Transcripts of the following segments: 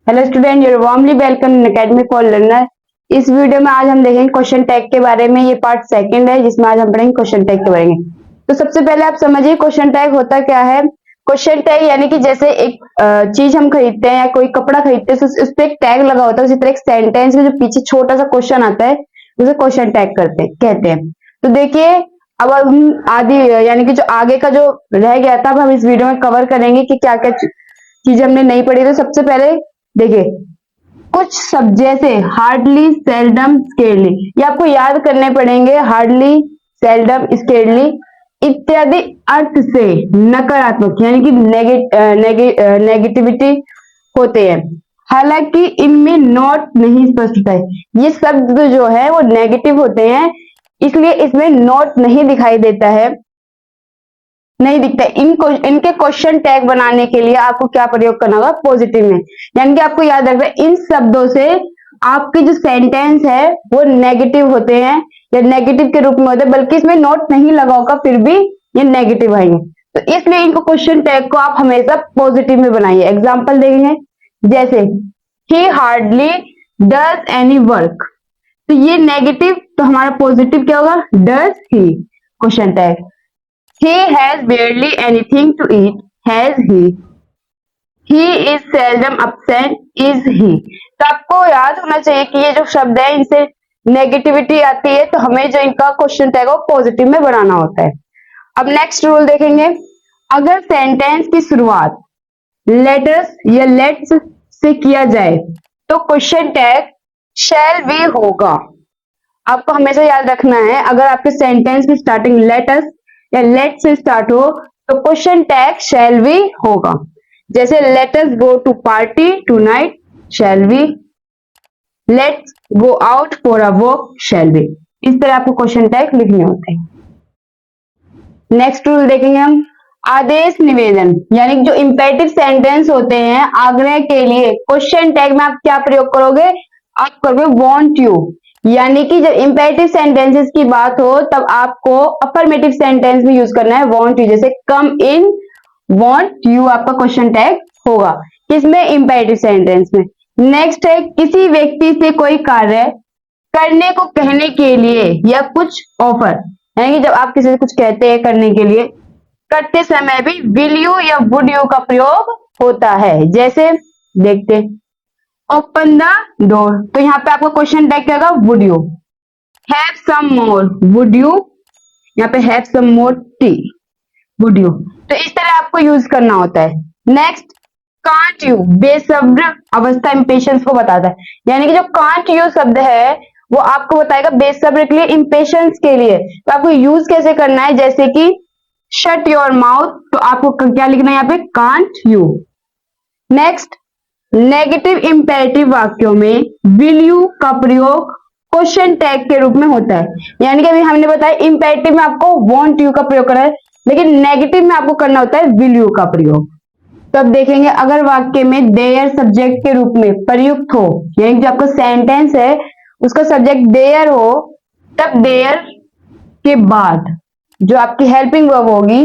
Hello student, your warmly welcome in academy for learner. इस video में आज हम देखेंगे क्वेश्चन टैग के बारे में। ये पार्ट सेकंड है जिसमें आज हम पढ़ेंगे क्वेश्चन टैग के बारे में। तो सबसे पहले आप समझिए क्वेश्चन टैग होता क्या है। क्वेश्चन टैग यानी कि जैसे एक चीज हम खरीदते हैं या कोई कपड़ा खरीदते हैं तो उस पर एक टैग लगा होता है, उसी तरह एक सेंटेंस में जो पीछे छोटा सा क्वेश्चन आता है उसे क्वेश्चन टैग कहते हैं। तो देखिए अब हम आदि यानी कि जो आगे का जो रह गया था अब हम इस वीडियो में कवर करेंगे कि क्या क्या चीजें हमने नहीं पढ़ी। तो सबसे पहले देखिए कुछ शब्द जैसे हार्डली, सेल्डम, स्केरली, ये आपको याद करने पड़ेंगे। हार्डली, सेल्डम, स्केरली इत्यादि अर्थ से नकारात्मक यानी कि नेगेटिविटी होते हैं। हालांकि इनमें नॉट नहीं स्पष्ट होता है। ये शब्द जो है वो नेगेटिव होते हैं, इसलिए इसमें नॉट नहीं दिखाई देता है, नहीं दिखता है। इनके क्वेश्चन टैग बनाने के लिए आपको क्या प्रयोग करना होगा? पॉजिटिव में। यानी कि आपको याद रखना है इन शब्दों से आपके जो सेंटेंस है वो नेगेटिव होते हैं या नेगेटिव के रूप में होते हैं, बल्कि इसमें नोट नहीं लगा होगा फिर भी ये नेगेटिव आएंगे। तो इसलिए इनको क्वेश्चन टैग को आप हमेशा पॉजिटिव में बनाइए। एग्जाम्पल देखेंगे जैसे ही हार्डली डज एनी वर्क, तो ये नेगेटिव, तो हमारा पॉजिटिव क्या होगा? Does he. Question tag He has barely anything to eat. Has he? He is seldom absent. Is he? तो आपको याद होना चाहिए कि ये जो शब्द है इनसे नेगेटिविटी आती है, तो हमें जो इनका क्वेश्चन टैग है वो पॉजिटिव में बनाना होता है। अब नेक्स्ट रूल देखेंगे। अगर सेंटेंस की शुरुआत लेटर्स या लेट्स से किया जाए तो क्वेश्चन टैग शैल बी होगा। आपको हमेशा याद रखना है अगर आपके सेंटेंस की स्टार्टिंग लेटर्स या लेट से स्टार्ट हो तो क्वेश्चन टैग शैल बी होगा। जैसे let us go to party tonight, shall be. Let's go out for a walk, shall be. इस तरह आपको क्वेश्चन टैग लिखने होते हैं। नेक्स्ट रूल देखेंगे हम। आदेश निवेदन यानी जो इंपेरेटिव सेंटेंस होते हैं आग्रह के लिए क्वेश्चन टैग में आप क्या प्रयोग करोगे? आप करोगे वांट यू। यानी कि जब इंपेरेटिव सेंटेंसेस की बात हो तब आपको अफर्मेटिव सेंटेंस में यूज करना है वांट यू। जैसे कम इन, वांट यू आपका क्वेश्चन टैग होगा किसमें? इंपेरेटिव सेंटेंस में। नेक्स्ट है किसी व्यक्ति से कोई कार्य करने को कहने के लिए या कुछ ऑफर, यानी कि जब आप किसी से कुछ कहते हैं करने के लिए, करते समय भी विल यू या वुड यू का प्रयोग होता है। जैसे देखते ओपन द डोर, तो यहाँ पे आपको क्वेश्चन टैग क्या होगा? Would you. Have some more, would you. यहाँ पे have some more tea, would you. तो इस तरह आपको यूज करना होता है। नेक्स्ट कांट यू, बेसब्र अवस्था इंपेशेंस को बताता है। यानी कि जो कांट यू शब्द है वो आपको बताएगा बेसब्र के लिए, इंपेशेंस के लिए। तो आपको यूज कैसे करना है? जैसे कि शट योर माउथ, तो आपको क्या लिखना है यहाँ पे? Can't you. Next negative imperative वाक्यों में विल यू का प्रयोग क्वेश्चन टैग के रूप में होता है। यानी कि अभी हमने बताया इंपेरेटिव में आपको वांट यू का प्रयोग करना है, लेकिन नेगेटिव में आपको करना होता है विल यू का प्रयोग। तो अब देखेंगे अगर वाक्य में देयर सब्जेक्ट के रूप में प्रयुक्त हो, यानी जो आपका सेंटेंस है उसका सब्जेक्ट देयर हो, तब देयर के बाद जो आपकी हेल्पिंग वर्ब होगी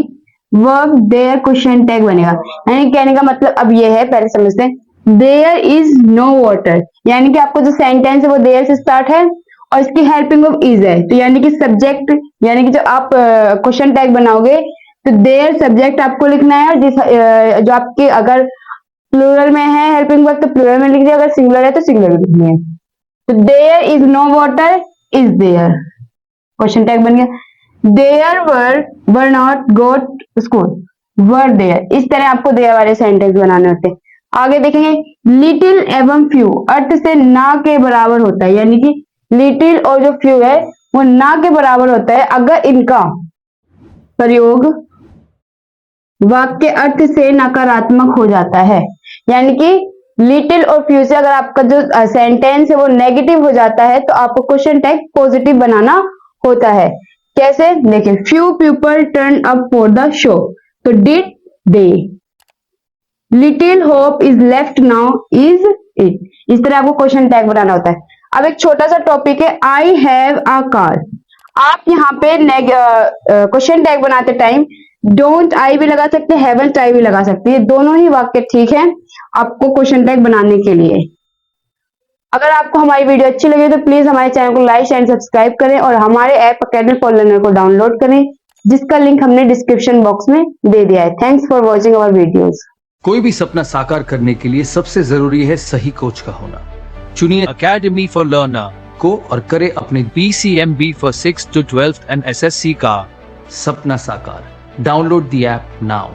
वर्ब देयर क्वेश्चन टैग बनेगा। यानी कहने का मतलब अब ये है, पहले समझते हैं। देयर इज नो वाटर, यानी कि आपको जो सेंटेंस है वो देयर से स्टार्ट है और इसकी हेल्पिंग वर्ब इज है, तो यानी कि सब्जेक्ट, यानी कि जो आप क्वेश्चन टैग बनाओगे तो देयर सब्जेक्ट आपको लिखना है, और जिस जो आपके अगर प्लूरल में है हेल्पिंग वर्ब तो प्लूरल में लिख दिया, अगर सिंगुलर है तो सिंगुलर में लिखनी है। तो there is no water is there, question tag बन गया। There were not got school, were there. इस तरह आपको देयर वाले सेंटेंस बनाने होते हैं। आगे देखेंगे लिटिल एवं फ्यू अर्थ से ना के बराबर होता है, यानी कि लिटिल और जो फ्यू है वो ना के बराबर होता है अगर इनका प्रयोग वाक्य अर्थ से नकारात्मक हो जाता है। यानी कि लिटिल और फ्यू से अगर आपका जो सेंटेंस है वो नेगेटिव हो जाता है तो आपको क्वेश्चन टैग पॉजिटिव बनाना होता है। कैसे? देखिए few people turn up for the show, तो did they. Little hope is left now is it. इस तरह आपको क्वेश्चन टैग बनाना होता है। अब एक छोटा सा टॉपिक है आई हैव अ कार। आप यहाँ पे क्वेश्चन टैग बनाते टाइम डोंट आई भी लगा सकते हैं, हैवंट आई भी लगा सकते हैं, दोनों ही वाक्य ठीक है आपको क्वेश्चन टैग बनाने के लिए। अगर आपको हमारी वीडियो अच्छी लगी तो प्लीज हमारे चैनल को लाइक एंड सब्सक्राइब करें और हमारे ऐप अकेडमी फॉर लर्नर को डाउनलोड करें, जिसका लिंक हमने डिस्क्रिप्शन बॉक्स में दे दिया है। Thanks for watching our videos. कोई भी सपना साकार करने के लिए सबसे जरूरी है सही कोच का होना। चुनिए अकेडमी फॉर लर्नर को और करे अपने PCMB for 6th to 12th and SSC का सपना साकार। Download the app now.